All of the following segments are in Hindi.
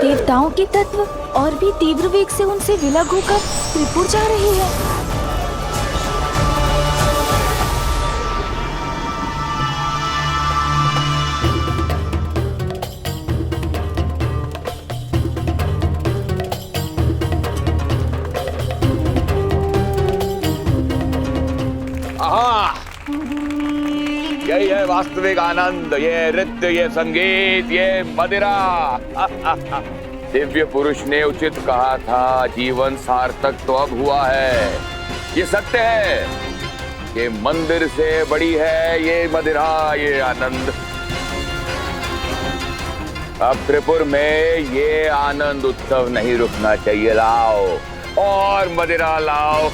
देवताओं के तत्व और भी तीव्र वेग से उनसे विलग होकर त्रिपुर जा रहे हैं। यही है वास्तविक आनंद, ये नृत्य, ये संगीत, ये मदिरा। दिव्य पुरुष ने उचित कहा था, जीवन सार्थक तो अब हुआ है। ये सत्य है कि मंदिर से बड़ी है ये मदिरा, ये आनंद। अब त्रिपुर में ये आनंद उत्सव नहीं रुकना चाहिए। लाओ और मदिरा लाओ।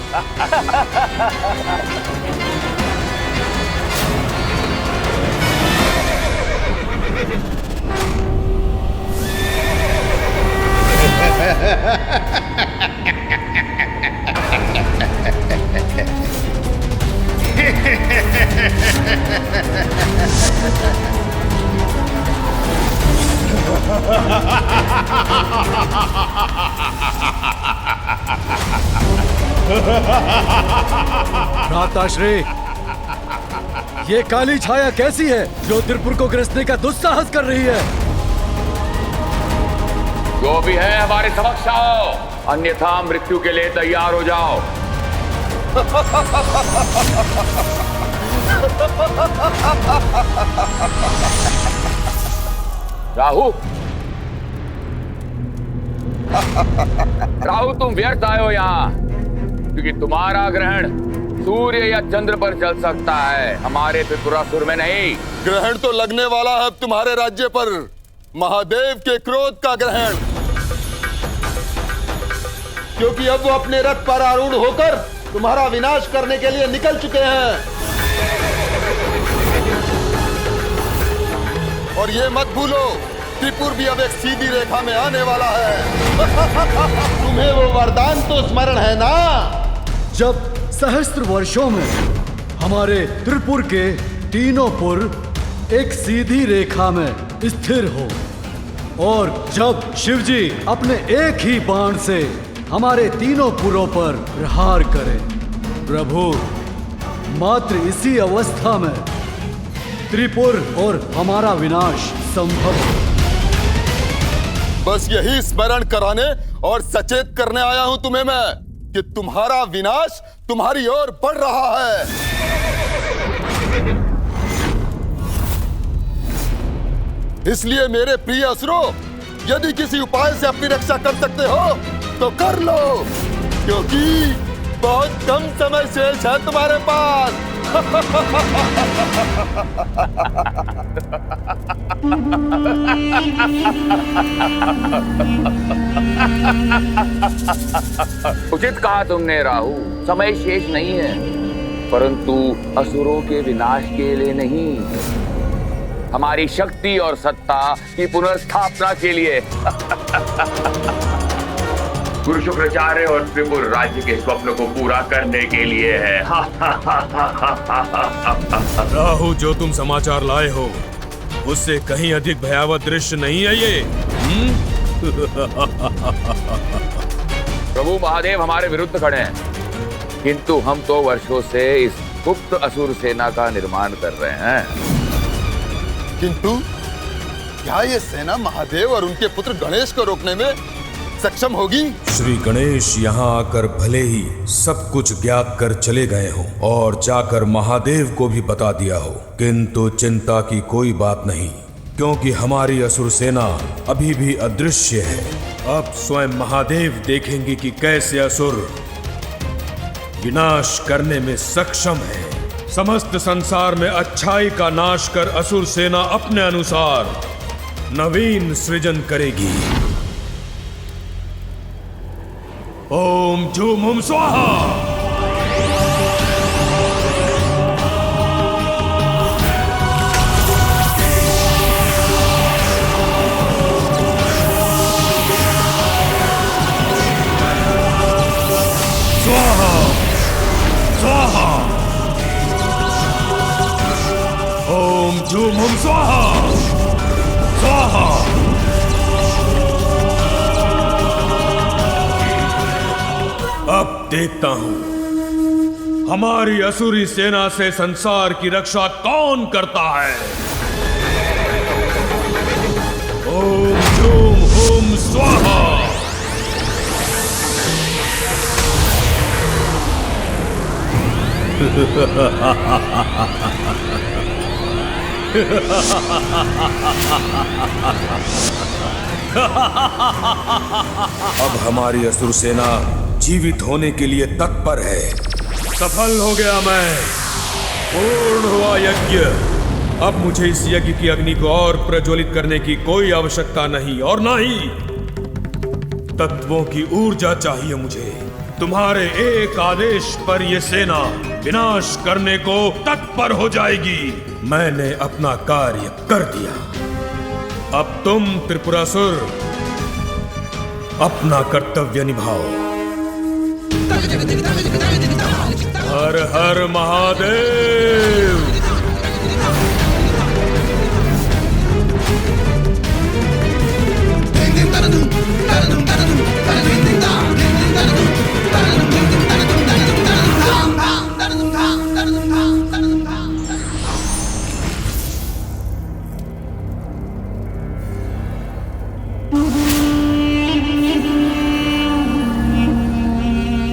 भ्राताश्री, ये काली छाया कैसी है जो त्रिपुर को ग्रसने का दुस्साहस कर रही है? जो भी है हमारे समक्ष आओ, अन्यथा मृत्यु के लिए तैयार हो जाओ। राहु, राहु तुम व्यर्थ आए हो यहाँ, क्योंकि तुम्हारा ग्रहण सूर्य या चंद्र पर चल सकता है, हमारे त्रिपुरासुर में नहीं। ग्रहण तो लगने वाला है अब तुम्हारे राज्य पर, महादेव के क्रोध का ग्रहण, क्योंकि अब वो अपने रथ पर आरूढ़ होकर तुम्हारा विनाश करने के लिए निकल चुके हैं। और ये मत भूलो, त्रिपुर भी अब एक सीधी रेखा में आने वाला है। तुम्हें वो वरदान तो स्मरण है ना, जब सहस्त्र वर्षों में हमारे त्रिपुर के तीनों पुर एक सीधी रेखा में स्थिर हो, और जब शिवजी अपने एक ही बाण से हमारे तीनों पुरों पर प्रहार करें। प्रभु, मात्र इसी अवस्था में त्रिपुर और हमारा विनाश संभव है। बस यही स्मरण कराने और सचेत करने आया हूं तुम्हें मैं कि तुम्हारा विनाश तुम्हारी ओर बढ़ रहा है। इसलिए मेरे प्रिय असुरों, यदि किसी उपाय से अपनी रक्षा कर सकते हो तो कर लो, क्योंकि बहुत कम समय शेष है तुम्हारे पास। उचित कहा तुमने राहु, समय शेष नहीं है, परंतु असुरों के विनाश के लिए नहीं, हमारी शक्ति और सत्ता की पुनर्स्थापना के लिए। गुरु शुक्राचार्य और त्रिपुर राज्य के स्वप्न को पूरा करने के लिए है। राहु, जो तुम समाचार लाए हो उससे कहीं अधिक भयावह दृश्य नहीं है ये। प्रभु महादेव हमारे विरुद्ध खड़े हैं, किंतु हम तो वर्षों से इस गुप्त असुर सेना का निर्माण कर रहे हैं। किंतु क्या ये सेना महादेव और उनके पुत्र गणेश को रोकने में सक्षम होगी? श्री गणेश यहाँ आकर भले ही सब कुछ ज्ञात कर चले गए हो और जाकर महादेव को भी बता दिया हो, किंतु चिंता की कोई बात नहीं, क्योंकि हमारी असुर सेना अभी भी अदृश्य है। अब स्वयं महादेव देखेंगे कि कैसे असुर विनाश करने में सक्षम है। समस्त संसार में अच्छाई का नाश कर असुर सेना अपने अनुसार नवीन सृजन करेगी। ओम झूम हुम स्वाहा। स्वाहा स्वाहा। ओम झूम हुम स्वाहा स्वाहा। देखता हूं हमारी असुरी सेना से संसार की रक्षा कौन करता है। ओम ह्रूम हुम स्वाहा। अब हमारी असुर सेना जीवित होने के लिए तत्पर है। सफल हो गया मैं, पूर्ण हुआ यज्ञ। अब मुझे इस यज्ञ की अग्नि को और प्रज्वलित करने की कोई आवश्यकता नहीं, और ना ही तत्वों की ऊर्जा चाहिए मुझे। तुम्हारे एक आदेश पर यह सेना विनाश करने को तत्पर हो जाएगी। मैंने अपना कार्य कर दिया। अब तुम त्रिपुरासुर अपना कर्तव्य निभाओ। हर हर महादेव।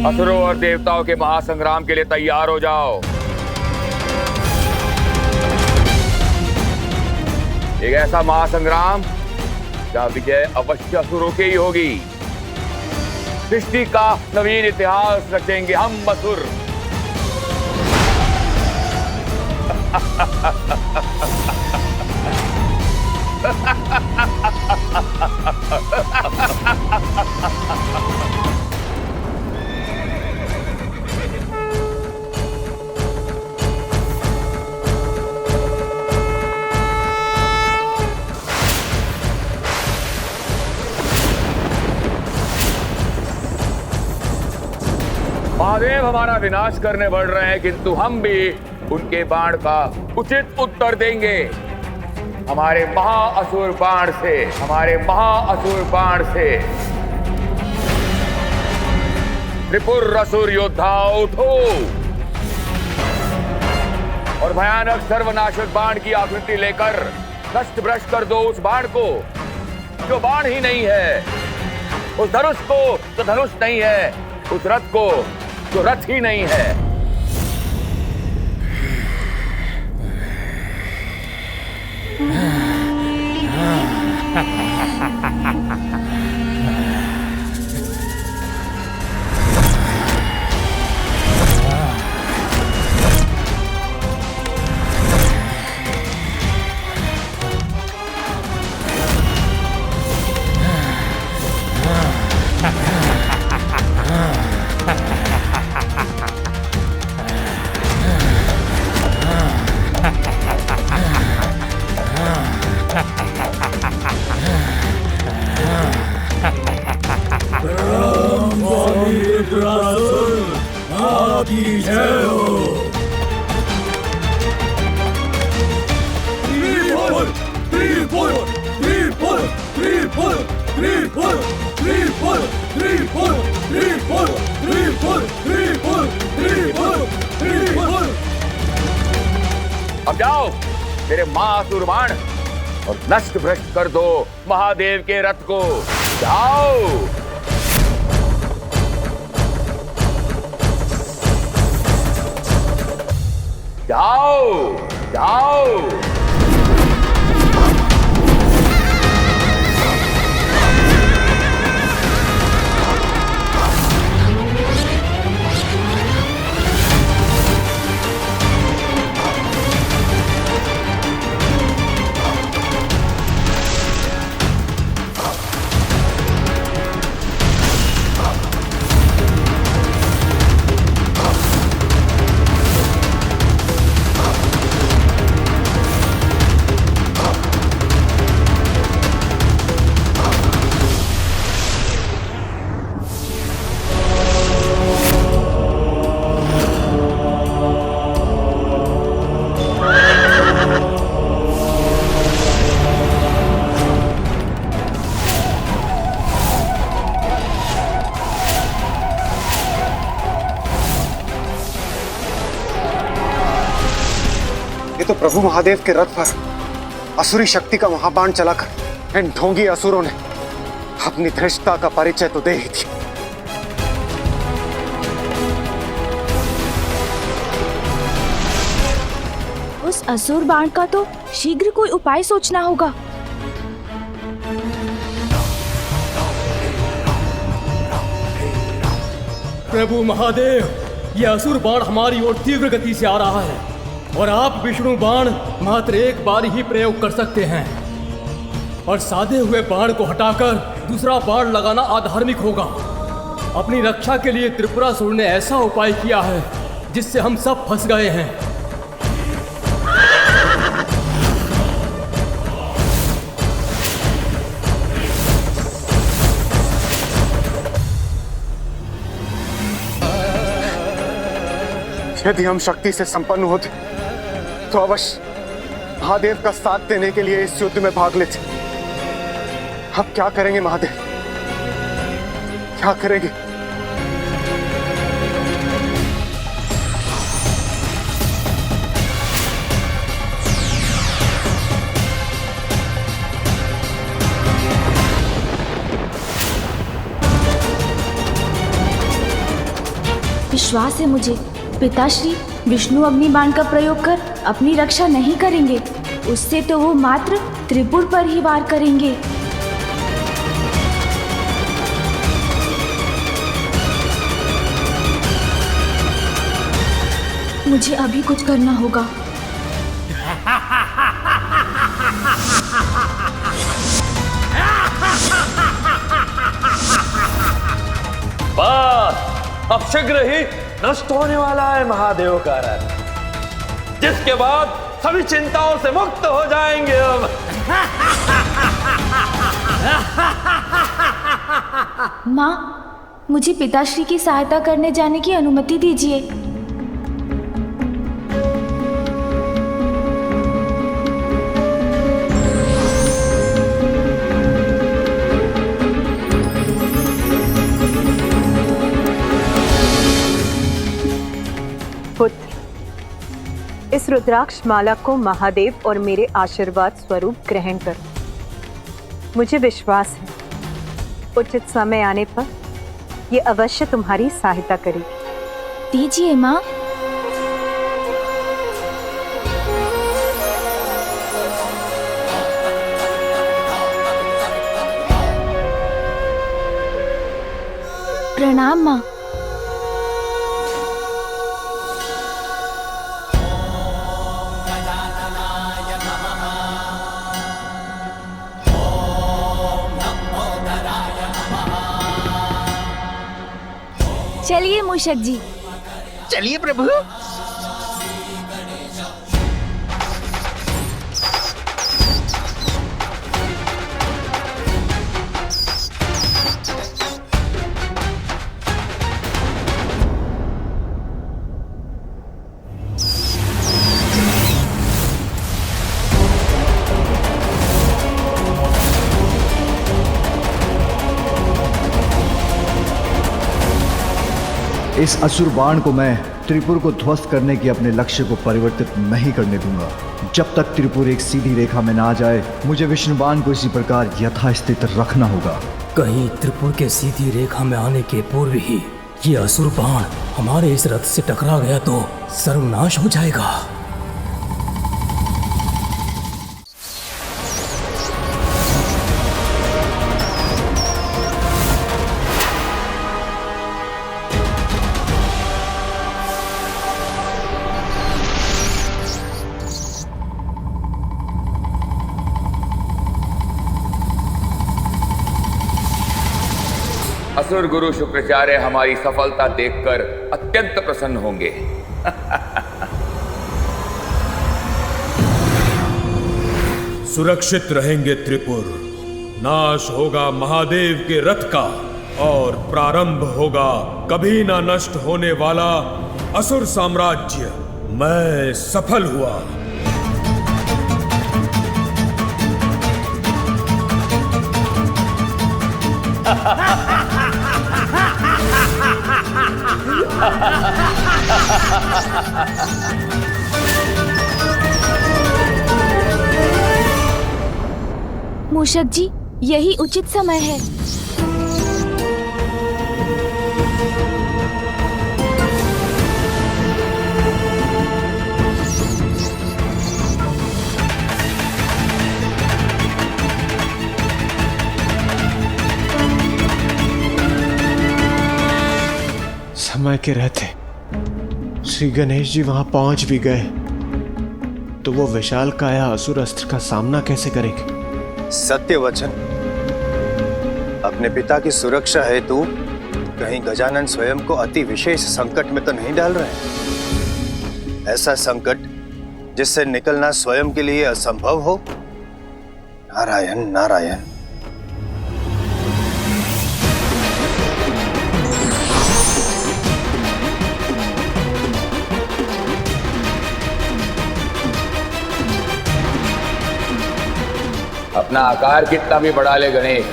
असुरों और देवताओं के महासंग्राम के लिए तैयार हो जाओ। एक ऐसा महासंग्राम जहां विजय अवश्य असुरों की ही होगी। सृष्टि का नवीन इतिहास रचेंगे हम असुर। महादेव हमारा विनाश करने बढ़ रहे हैं, किंतु हम भी उनके बाण का उचित उत्तर देंगे। हमारे महाअसुर बाण से, हमारे महाअसुर बाण से। त्रिपुर असुर योद्धाओ उठो और भयानक सर्वनाशक बाण की आकृति लेकर नष्ट भ्रष्ट कर दो उस बाण को जो बाण ही नहीं है, उस धनुष को जो धनुष नहीं है, उस रथ को जो रथ ही नहीं है। अब जाओ मेरे महाअसुर बाण और नष्ट भ्रष्ट कर दो महादेव के रथ को। जाओ। जाओ जाओ। तो प्रभु महादेव के रथ पर असुरी शक्ति का महाबाण चलाकर इन ढोंगी असुरों ने अपनी धृष्टता का परिचय तो दे ही दिया। उस असुर बाण का तो शीघ्र कोई उपाय सोचना होगा। प्रभु महादेव, यह असुर बाण हमारी ओर तीव्र गति से आ रहा है और आप विष्णु बाण मात्र एक बार ही प्रयोग कर सकते हैं और साधे हुए बाण को हटाकर दूसरा बाण लगाना अधार्मिक होगा। अपनी रक्षा के लिए त्रिपुरासुर ने ऐसा उपाय किया है जिससे हम सब फंस गए हैं। यदि हम शक्ति से संपन्न होते तो अवश्य महादेव का साथ देने के लिए इस युद्ध में भाग लेते। अब क्या करेंगे महादेव, क्या करेंगे? विश्वास है मुझे, पिताश्री विष्णु अग्निबाण का प्रयोग कर अपनी रक्षा नहीं करेंगे। उससे तो वो मात्र त्रिपुर पर ही वार करेंगे। मुझे अभी कुछ करना होगा। बस अब शीघ्र ही नष्ट होने वाला है महादेव का रथ, जिसके बाद सभी चिंताओं से मुक्त हो जाएंगे हम। माँ, मुझे पिताश्री की सहायता करने जाने की अनुमति दीजिए। पुत्र, इस रुद्राक्ष माला को महादेव और मेरे आशीर्वाद स्वरूप ग्रहण करो। मुझे विश्वास है उचित समय आने पर ये अवश्य तुम्हारी सहायता करेगी। दीजिए माँ। प्रणाम माँ। चलिए मूषक जी। चलिए प्रभु। इस असुर बाण को मैं त्रिपुर को ध्वस्त करने के अपने लक्ष्य को परिवर्तित नहीं करने दूंगा। जब तक त्रिपुर एक सीधी रेखा में ना आ जाए, मुझे विष्णु बाण को इसी प्रकार यथास्थित रखना होगा। कहीं त्रिपुर के सीधी रेखा में आने के पूर्व ही ये असुर बाण हमारे इस रथ से टकरा गया तो सर्वनाश हो जाएगा। असुर गुरु शुक्राचार्य हमारी सफलता देखकर अत्यंत प्रसन्न होंगे। सुरक्षित रहेंगे त्रिपुर, नाश होगा महादेव के रथ का और प्रारंभ होगा कभी ना नष्ट होने वाला असुर साम्राज्य। मैं सफल हुआ। मूषक जी, यही उचित समय है। समय के रहते श्री गणेश जी वहां पहुंच भी गए तो वो विशाल काया असुर अस्त्र का सामना कैसे करेंगे? सत्य वचन, अपने पिता की सुरक्षा हेतु कहीं गजानन स्वयं को अति विशेष संकट में तो नहीं डाल रहे? ऐसा संकट जिससे निकलना स्वयं के लिए असंभव हो? नारायण नारायण। अपना आकार कितना भी बढ़ा ले गणेश,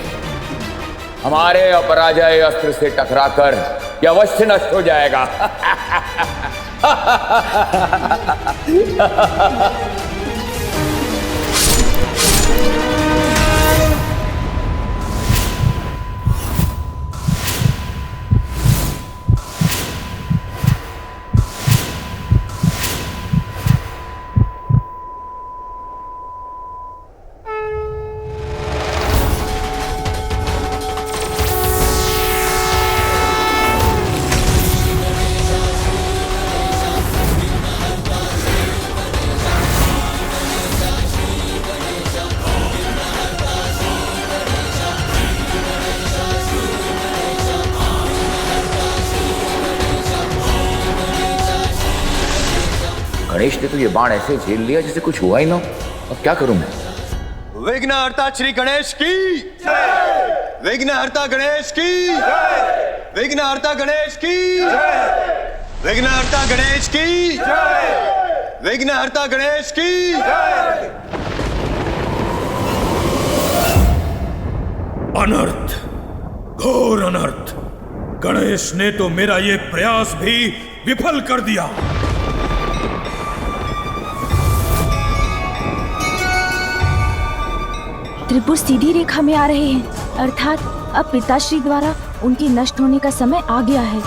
हमारे अपराजय अस्त्र से टकराकर यह अवश्य नष्ट हो जाएगा। गणेश ने तो ये बाण ऐसे झेल लिया जैसे कुछ हुआ ही ना। अब क्या करूं मैं? विघ्नहर्ता श्री गणेश की जय। विघ्नहर्ता गणेश की जय। विघ्नहर्ता गणेश की जय। विघ्नहर्ता गणेश की जय। विघ्नहर्ता गणेश की जय। अनर्थ, घोर अनर्थ। गणेश ने तो मेरा ये प्रयास भी विफल कर दिया। त्रिपुर सीधी रेखा में आ रहे हैं, अर्थात अब पिताश्री द्वारा उनके नष्ट होने का समय आ गया है।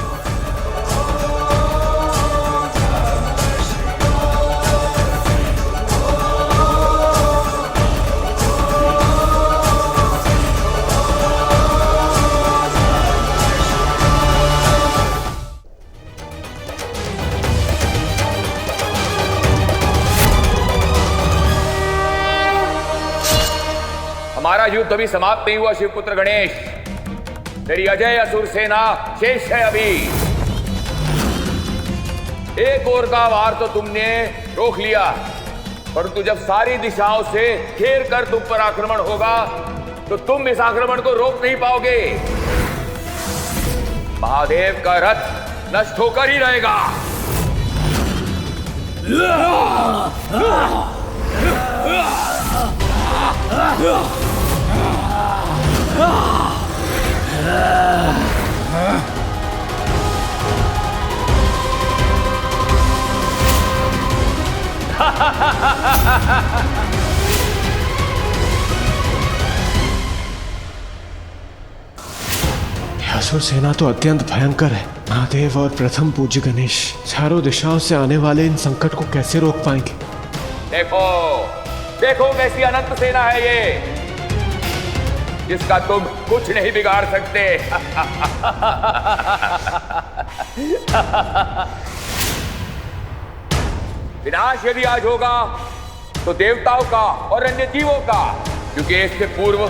हमारा युद्ध अभी समाप्त नहीं हुआ शिवपुत्र गणेश। तेरी अजय असुर सेना शेष है अभी। एक ओर का वार तो तुमने रोक लिया, परंतु जब सारी दिशाओं से घेर कर तुम पर आक्रमण होगा तो तुम इस आक्रमण को रोक नहीं पाओगे। महादेव का रथ नष्ट होकर ही रहेगा। असुर सेना तो अत्यंत भयंकर है। महादेव और प्रथम पूज्य गणेश चारों दिशाओं से आने वाले इन संकट को कैसे रोक पाएंगे? देखो देखो कैसी अनंत सेना है ये, जिसका तुम कुछ नहीं बिगाड़ सकते। विनाश यदि आज होगा तो देवताओं का और अन्य जीवों का, क्योंकि इससे पूर्व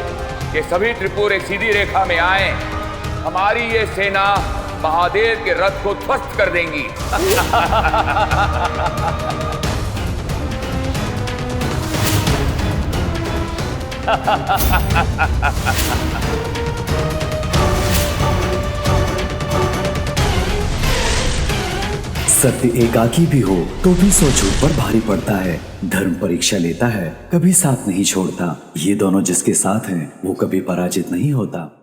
ये सभी त्रिपुर एक सीधी रेखा में आए, हमारी ये सेना महादेव के रथ को ध्वस्त कर देंगी। सत्य एकाकी भी हो तो भी सौ झूठ पर भारी पड़ता है। धर्म परीक्षा लेता है, कभी साथ नहीं छोड़ता। ये दोनों जिसके साथ हैं वो कभी पराजित नहीं होता।